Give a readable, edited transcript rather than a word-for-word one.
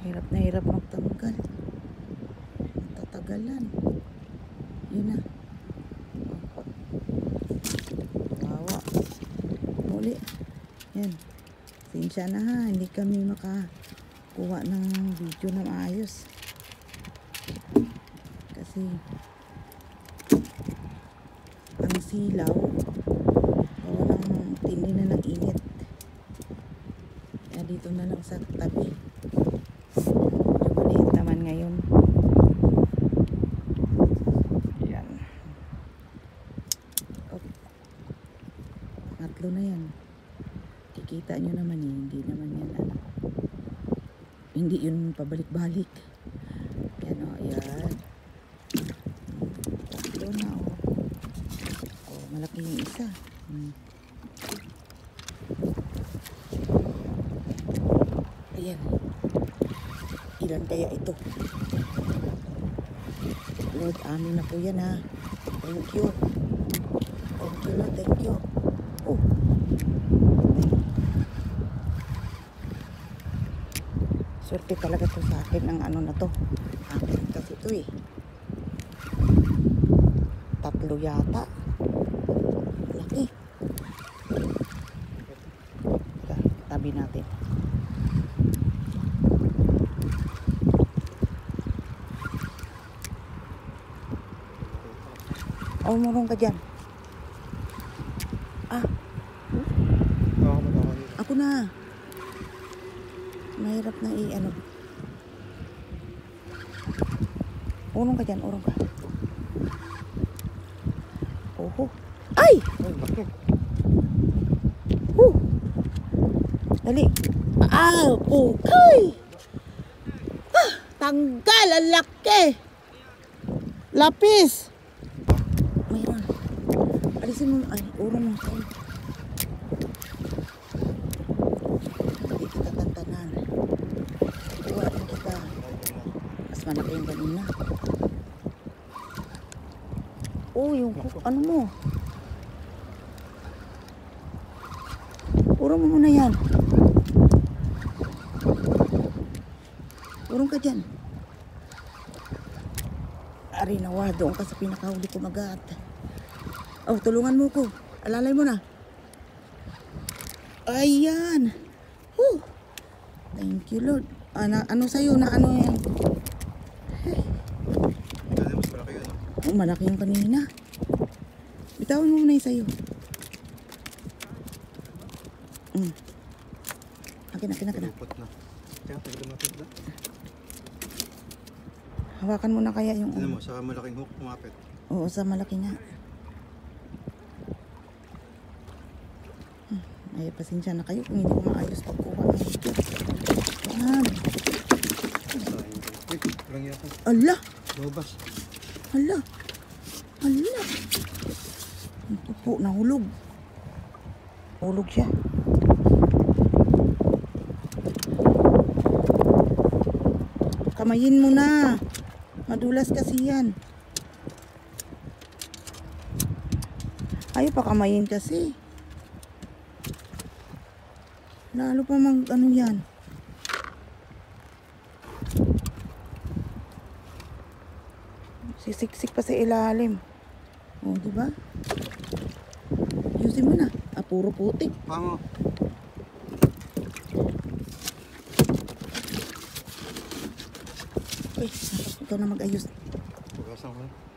Hirap na hirap magtanggal. Tatagalan. Yun na. Wawa. Muli. Yan. Sinsya na ha. Hindi kami makakuha ng video na maayos. Kasi ang silaw gawa ng tindi na ng init. Kaya dito na lang sa tabi. Maliit naman ngayon. Yan. Oh. Tatlo na yan. Kikita nyo naman eh. Hindi naman yan ano. Hindi yun pabalik-balik. Yan o. Yan. Tatlo na o. Oh, malaki yung isa. Ayan. Ilan kaya ito? Lord, amin na po yan ha. Thank you. Thank you na, thank you. Oh. Swerte talaga to sa akin ang ano na to. Akin kasi ito eh. Tatlo yata. Laki. Tabi natin. Oh, murong ka dyan. Ah. Ako na. Mahirap na i-ano. Urong ka dyan, urong ka. Oho. Ay! Dali. Ah, okay. Ah, tanggal, ang laki. Lapis. Mayroon. Alisin mo. Ay, urong mo. Hindi kita tantanan. Kuha na kita. Mas malaki yung ganina. Oh, yung ano mo. Urong mo muna yan. Urong ka dyan. Ari nawa, doon ka sa pinakahuli ko magat. Oh, tulungan mo ko. Alalay mo na. Ayan. Whew. Thank you, Lord. Ano sa'yo na ano yan? Oh, malaki yung kanina. Bitawan mo muna yung sa'yo. Akin. Hawakan mo na kaya yung... Ano mo, sa malaking hook kumapit. Oo, sa malaki nga. Ay, pasensya na kayo kung hindi ko maayos pagkuha ng video. Yan. Uy, parang yata. Ala! Lobas. Ala! Ito po, nahulog. Hulog siya. Kamayin mo na. Madulas kasi yan. Ayaw pa kamayin kasi. Lalo pa ano yan. Sisiksik pa sa ilalim. O, diba? Ayusin mo na. Ah, puro putik. Pango. Ikaw na mag-ayos. Pugasan ko na.